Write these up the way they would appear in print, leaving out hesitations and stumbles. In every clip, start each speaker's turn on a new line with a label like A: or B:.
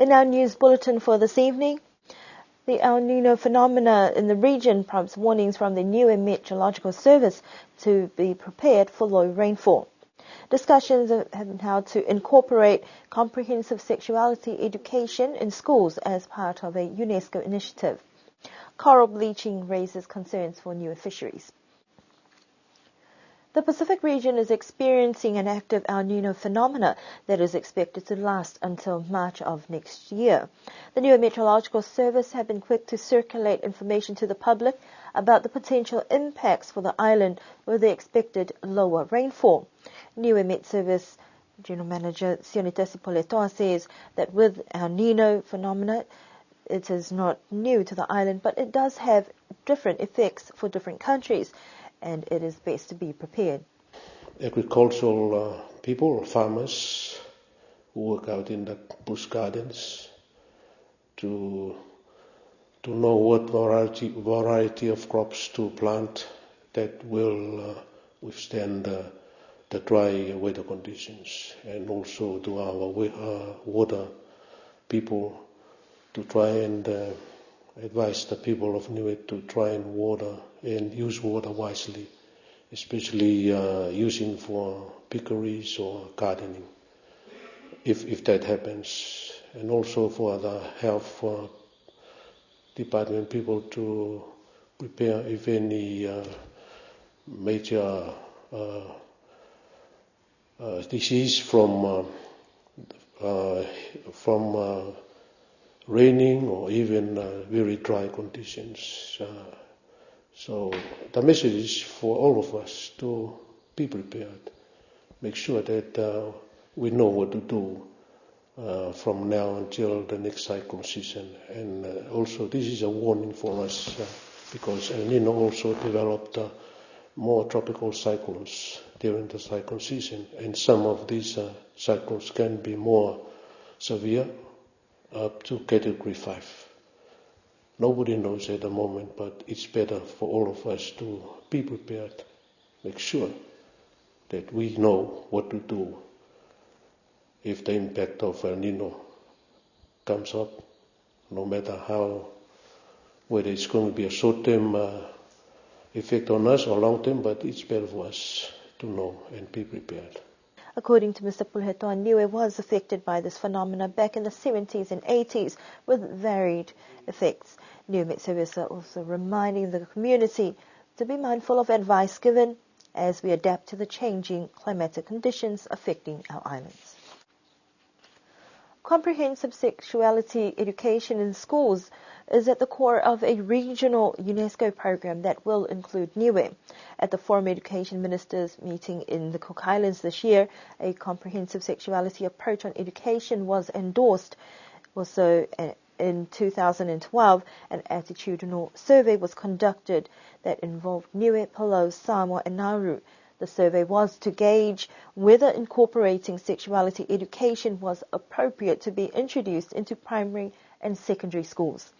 A: In our news bulletin for this evening, the El Nino phenomena in the region prompts warnings from the Niue Meteorological Service to be prepared for low rainfall. Discussions have been held to incorporate comprehensive sexuality education in schools as part of a UNESCO initiative. Coral bleaching raises concerns for Niue fisheries. The Pacific region is experiencing an active El Nino phenomena that is expected to last until March of next year. The Niue Meteorological Service have been quick to circulate information to the public about the potential impacts for the island with the expected lower rainfall. Niue Met Service General Manager Sionitesi Poletoa says that with El Nino phenomena, it is not new to the island, but it does have different effects for different countries, and it is best to be prepared.
B: Agricultural people, farmers who work out in the bush gardens to know what variety of crops to plant that will withstand the dry weather conditions, and also to our water people to try and advise the people of Niue to try and use water wisely, especially using for pickeries or gardening, if that happens. And also for the health department people to prepare if any major disease from raining or even very dry conditions. So the message is for all of us to be prepared, make sure that we know what to do from now until the next cyclone season. And also this is a warning for us because El Nino also developed more tropical cyclones during the cyclone season, and some of these cyclones can be more severe, up to category 5. Nobody knows at the moment, but it's better for all of us to be prepared, make sure that we know what to do if the impact of El Nino comes up, no matter whether it's going to be a short-term effect on us or long-term, but it's better for us to know and be prepared.
A: According to Mr. Pulhetoa, Niue was affected by this phenomena back in the 70s and 80s with varied effects. Niue Met Service are also reminding the community to be mindful of advice given as we adapt to the changing climatic conditions affecting our islands. Comprehensive sexuality education in schools is at the core of a regional UNESCO program that will include Niue. At the Forum Education Ministers meeting in the Cook Islands this year, a comprehensive sexuality approach on education was endorsed. Also, in 2012, an attitudinal survey was conducted that involved Niue, Palau, Samoa, and Nauru. The survey was to gauge whether incorporating sexuality education was appropriate to be introduced into primary and secondary schools.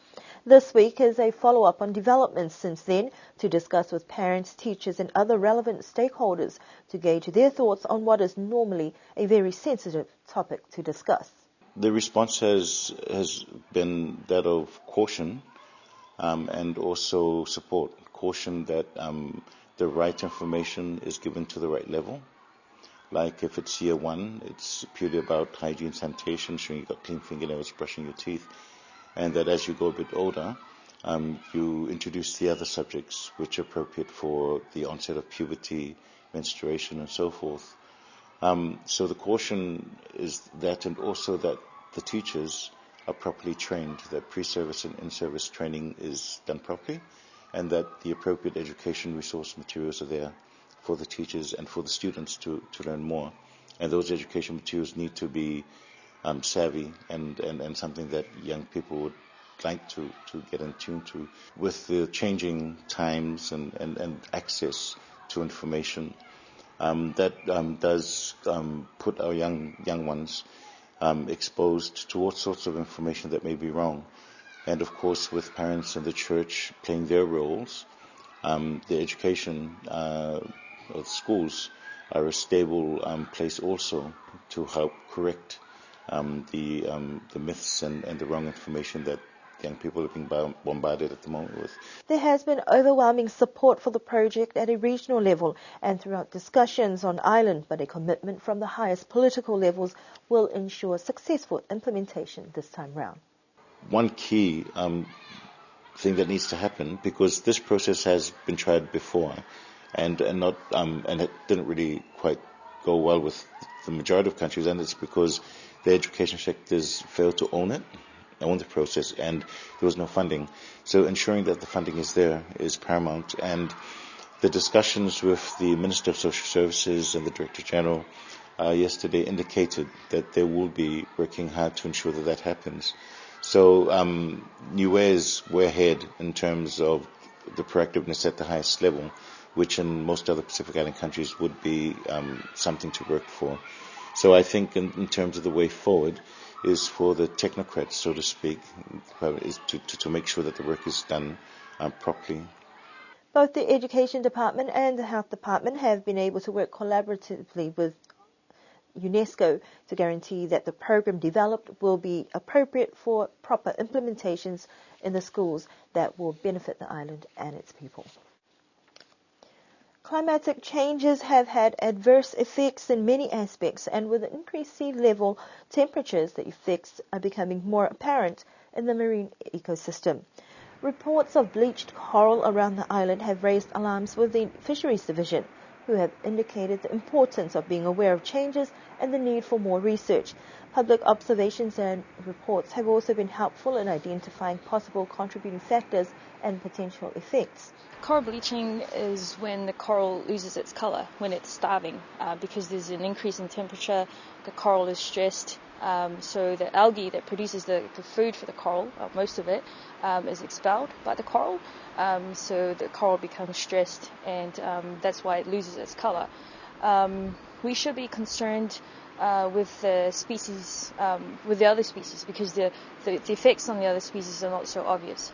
A: This week is a follow-up on developments since then to discuss with parents, teachers and other relevant stakeholders to gauge their thoughts on what is normally a very sensitive topic to discuss.
C: The response has been that of caution and also support. Caution that the right information is given to the right level. Like if it's year 1, it's purely about hygiene, sanitation, ensuring you've got clean fingernails, brushing your teeth. And that as you go a bit older, you introduce the other subjects which are appropriate for the onset of puberty, menstruation and so forth. So the caution is that, and also that the teachers are properly trained, that pre-service and in-service training is done properly, and that the appropriate education resource materials are there for the teachers and for the students to learn more. And those education materials need to be savvy and something that young people would like to get in tune to. With the changing times and access to information, that does put our young ones exposed to all sorts of information that may be wrong. And of course, with parents and the church playing their roles, the education of schools are a stable place also to help correct the myths and the wrong information that young people are being bombarded at the moment with.
A: There has been overwhelming support for the project at a regional level and throughout discussions on island, but a commitment from the highest political levels will ensure successful implementation this time round.
C: One key thing that needs to happen, because this process has been tried before, and it didn't really quite go well with the majority of countries, and it's because the education sectors failed to own the process, and there was no funding. So ensuring that the funding is there is paramount, and the discussions with the Minister of Social Services and the Director General yesterday indicated that they will be working hard to ensure that that happens. So Niue is way ahead in terms of the proactiveness at the highest level, which in most other Pacific Island countries would be something to work for. So I think in terms of the way forward is for the technocrats, so to speak, is to make sure that the work is done properly.
A: Both the Education Department and the Health Department have been able to work collaboratively with UNESCO to guarantee that the program developed will be appropriate for proper implementations in the schools that will benefit the island and its people. Climatic changes have had adverse effects in many aspects, and with increased sea level temperatures, the effects are becoming more apparent in the marine ecosystem. Reports of bleached coral around the island have raised alarms with the Fisheries Division, who have indicated the importance of being aware of changes and the need for more research. Public observations and reports have also been helpful in identifying possible contributing factors and potential effects.
D: Coral bleaching is when the coral loses its color, when it's starving, because there's an increase in temperature, the coral is stressed, so the algae that produces the food for the coral, most of it, is expelled by the coral, so the coral becomes stressed, and that's why it loses its color. We should be concerned with the species, with the other species, because the effects on the other species are not so obvious.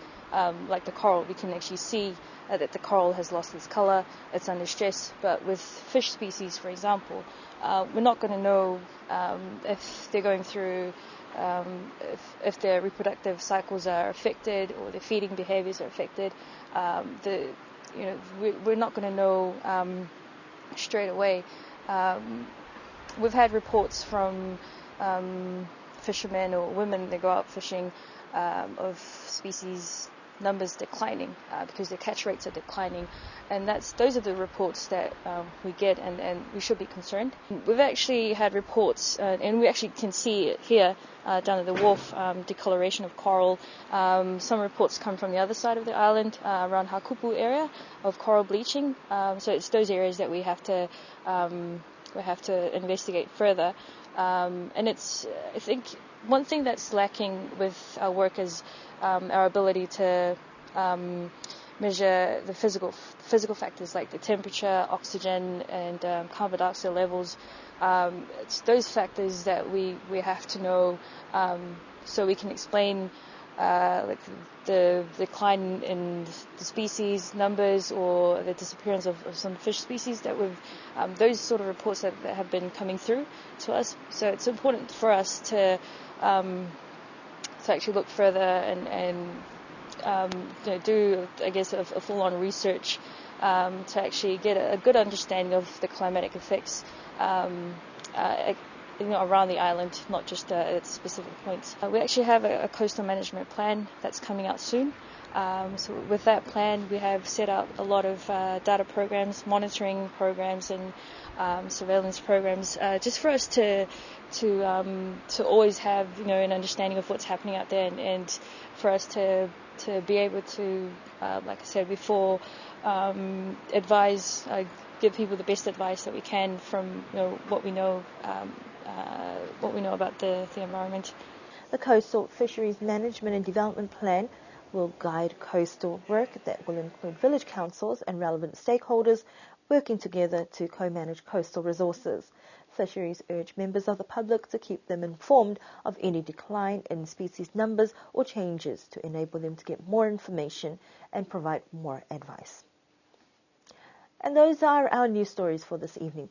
D: Like the coral, we can actually see that the coral has lost its color, it's under stress, but with fish species, for example, we're not going to know if they're going through, if their reproductive cycles are affected or their feeding behaviors are affected. We're not going to know straight away. We've had reports from fishermen or women that go out fishing of species numbers declining because their catch rates are declining, and those are the reports that we get, and we should be concerned. We've actually had reports, and we actually can see it here down at the wharf, decoloration of coral. Some reports come from the other side of the island, around Hakupu area, of coral bleaching. So it's those areas that we have to investigate further. And I think one thing that's lacking with our work is our ability to measure the physical factors like the temperature, oxygen, and carbon dioxide levels. It's those factors that we have to know, so we can explain like the decline in the species numbers or the disappearance of some fish species that those sort of reports that have been coming through to us. So it's important for us to actually look further and do, I guess, a full-on research to actually get a good understanding of the climatic effects around the island, not just at specific points. We actually have a coastal management plan that's coming out soon. So with that plan, we have set out a lot of data programs, monitoring programs, and surveillance programs, just for us to always have an understanding of what's happening out there, and for us to be able to, like I said before, advise, give people the best advice that we can from what we know about the environment.
A: The Coastal Fisheries Management and Development Plan will guide coastal work that will include village councils and relevant stakeholders working together to co-manage coastal resources. Fisheries urge members of the public to keep them informed of any decline in species numbers or changes to enable them to get more information and provide more advice. And those are our news stories for this evening.